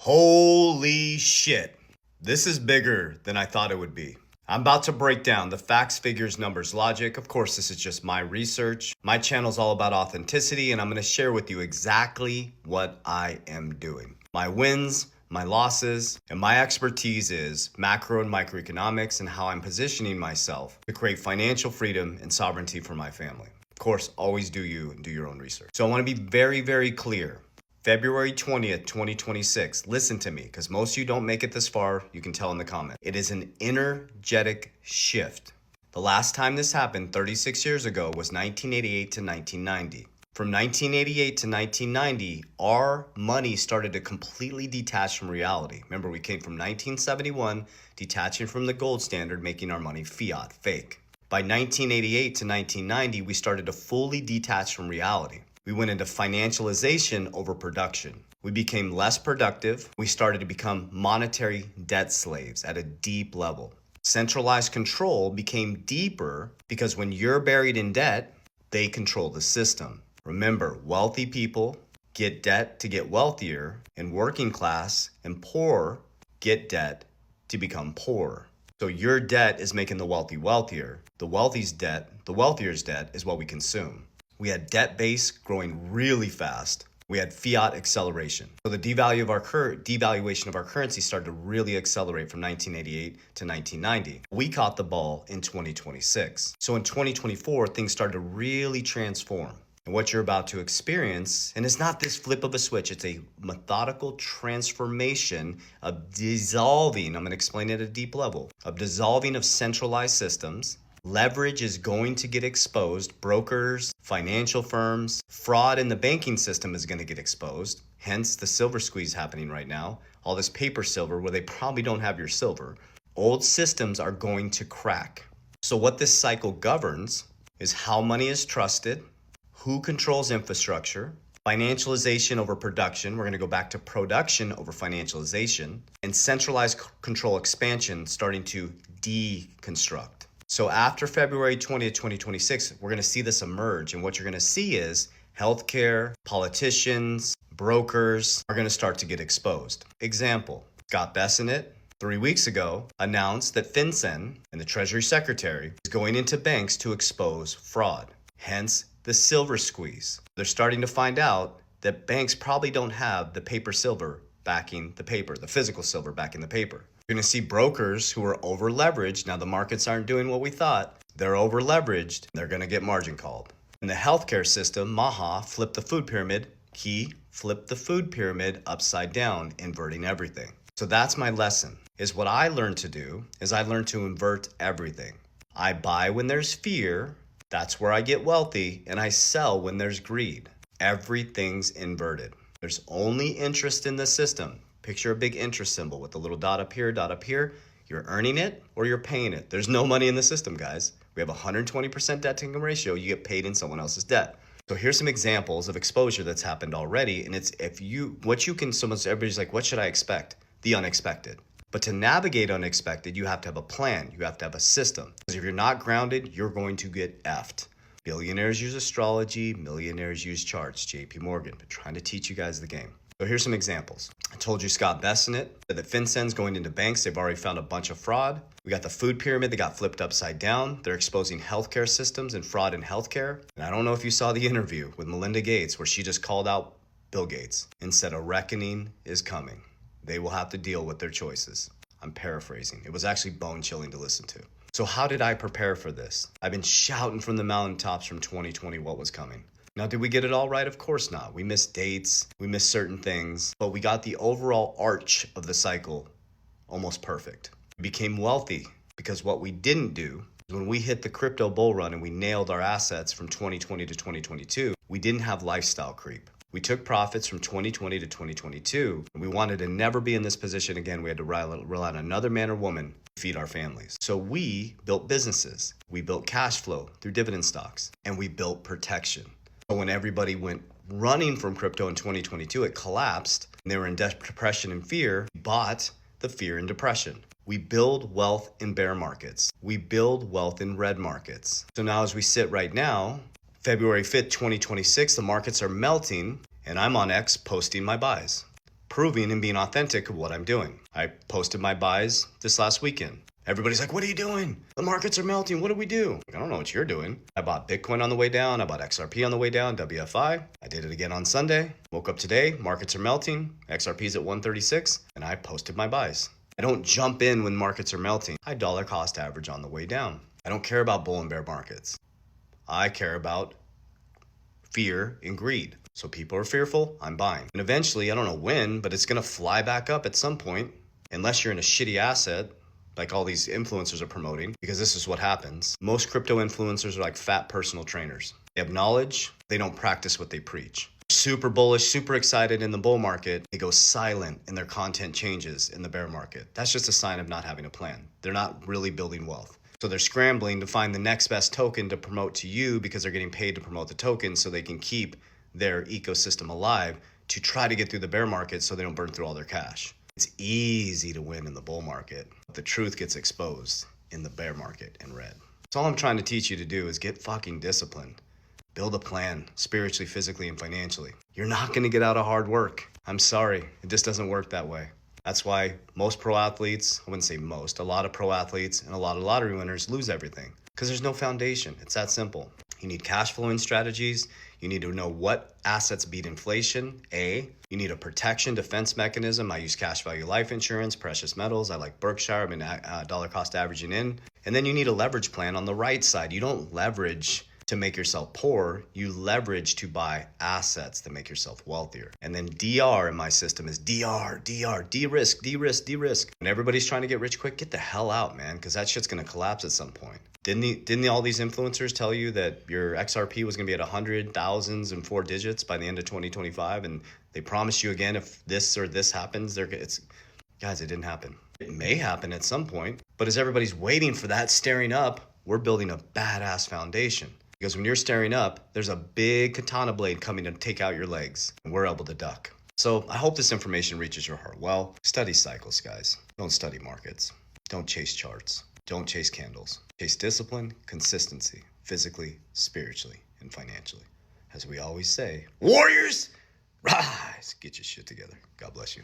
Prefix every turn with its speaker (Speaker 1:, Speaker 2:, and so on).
Speaker 1: Holy shit. This is bigger than I thought it would be. I'm about to break down the facts, figures, numbers, logic. Of course, this is just my research. My channel's all about authenticity, and I'm going to share with you exactly what I am doing. My wins, my losses, and my expertise is macro and microeconomics and how I'm positioning myself to create financial freedom and sovereignty for my family. Of course, always do you and do your own research. So I want to be very, very clear. February 20th, 2026. Listen to me, because most of you don't make it this far. You can tell in the comments. It is an energetic shift. The last time this happened 36 years ago was 1988 to 1990. From 1988 to 1990, our money started to completely detach from reality. Remember, we came from 1971, detaching from the gold standard, making our money fiat, fake. By 1988 to 1990, we started to fully detach from reality. We went into financialization over production. We became less productive. We started to become monetary debt slaves at a deep level. Centralized control became deeper because when you're buried in debt, they control the system. Remember, wealthy people get debt to get wealthier, and working class and poor get debt to become poor. So your debt is making the wealthy wealthier. The wealthy's debt, the wealthier's debt is what we consume. We had debt base growing really fast. We had fiat acceleration. So the devaluation of our currency started to really accelerate from 1988 to 1990. We caught the ball in 2026. So in 2024, things started to really transform. And what you're about to experience, and it's not this flip of a switch, it's a methodical transformation of dissolving, I'm going to explain it at a deep level, of dissolving of centralized systems. Leverage is going to get exposed. Brokers, financial firms, fraud in the banking system is going to get exposed. Hence the silver squeeze happening right now. All this paper silver where they probably don't have your silver. Old systems are going to crack. So what this cycle governs is how money is trusted, who controls infrastructure, financialization over production. We're going to go back to production over financialization, and centralized control expansion starting to deconstruct. So after February 20th, 2026, we're going to see this emerge. And what you're going to see is healthcare, politicians, brokers are going to start to get exposed. Example, Scott Bessent 3 weeks ago announced that FinCEN and the Treasury Secretary is going into banks to expose fraud. Hence the silver squeeze. They're starting to find out that banks probably don't have the paper silver backing the paper, the physical silver backing the paper. You're going to see brokers who are over leveraged. Now the markets aren't doing what we thought. They're over leveraged. They're going to get margin called. In the healthcare system, Maha flipped the food pyramid. He flipped the food pyramid upside down, inverting everything. So that's my lesson, is what I learned to do is I learned to invert everything. I buy when there's fear. That's where I get wealthy, and I sell when there's greed. Everything's inverted. There's only interest in the system. Picture a big interest symbol with a little dot up here, dot up here. You're earning it or you're paying it. There's no money in the system, guys. We have a 120% debt to income ratio. You get paid in someone else's debt. So here's some examples of exposure that's happened already. And it's everybody's like, what should I expect? The unexpected. But to navigate unexpected, you have to have a plan. You have to have a system. Because if you're not grounded, you're going to get effed. Billionaires use astrology. Millionaires use charts. JP Morgan. Been trying to teach you guys the game. So here's some examples. I told you Scott Bessent that FinCEN's going into banks. They've already found a bunch of fraud. We got the food pyramid that got flipped upside down. They're exposing healthcare systems and fraud in healthcare. And I don't know if you saw the interview with Melinda Gates where she just called out Bill Gates and said a reckoning is coming. They will have to deal with their choices. I'm paraphrasing. It was actually bone-chilling to listen to. So how did I prepare for this? I've been shouting from the mountaintops from 2020 what was coming. Now, did we get it all right? Of course not. We missed dates, we missed certain things, but we got the overall arch of the cycle almost perfect. We became wealthy because what we didn't do is when we hit the crypto bull run and we nailed our assets from 2020 to 2022, we didn't have lifestyle creep. We took profits from 2020 to 2022, and we wanted to never be in this position again. We had to rely on another man or woman to feed our families. So we built businesses. We built cash flow through dividend stocks, and we built protection. So when everybody went running from crypto in 2022, it collapsed, and they were in depression and fear. We bought the fear and depression. We build wealth in bear markets. We build wealth in red markets. So now as we sit right now, February 5th, 2026, the markets are melting, and I'm on X posting my buys. proving and being authentic of what I'm doing. I posted my buys this last weekend. Everybody's like, what are you doing? The markets are melting. What do we do? I don't know what you're doing. I bought Bitcoin on the way down. I bought XRP on the way down, WFI. I did it again on Sunday. Woke up today. Markets are melting. XRP's at 136. And I posted my buys. I don't jump in when markets are melting. I dollar cost average on the way down. I don't care about bull and bear markets. I care about fear and greed. So people are fearful, I'm buying. And eventually, I don't know when, but it's going to fly back up at some point, unless you're in a shitty asset like all these influencers are promoting, because this is what happens. Most crypto influencers are like fat personal trainers. They have knowledge, they don't practice what they preach. Super bullish, super excited in the bull market, they go silent and their content changes in the bear market. That's just a sign of not having a plan. They're not really building wealth. So they're scrambling to find the next best token to promote to you because they're getting paid to promote the token so they can keep their ecosystem alive to try to get through the bear market so they don't burn through all their cash. It's easy to win in the bull market. The truth gets exposed in the bear market in red. So all I'm trying to teach you to do is get fucking disciplined. Build a plan, spiritually, physically, and financially. You're not gonna get out of hard work. I'm sorry, it just doesn't work that way. That's why most pro athletes, I wouldn't say most, a lot of pro athletes and a lot of lottery winners lose everything because there's no foundation. It's that simple. You need cash flowing strategies. You need to know what assets beat inflation, A. You need a protection defense mechanism. I use cash value life insurance, precious metals. I like Berkshire. I've been dollar cost averaging in. And then you need a leverage plan on the right side. You don't leverage to make yourself poor, you leverage to buy assets that make yourself wealthier. And then DR in my system is DR, de-risk, de-risk, de-risk. When everybody's trying to get rich quick, get the hell out, man, because that shit's gonna collapse at some point. Didn't all these influencers tell you that your XRP was gonna be at 100, thousands, and 4 digits by the end of 2025? And they promised you again, if this or this happens, guys, it didn't happen. It may happen at some point, but as everybody's waiting for that, staring up, we're building a badass foundation. Because when you're staring up, there's a big katana blade coming to take out your legs, and we're able to duck. So I hope this information reaches your heart. Well, study cycles, guys. Don't study markets. Don't chase charts. Don't chase candles. Chase discipline, consistency, physically, spiritually, and financially. As we always say, warriors, rise! Get your shit together. God bless you.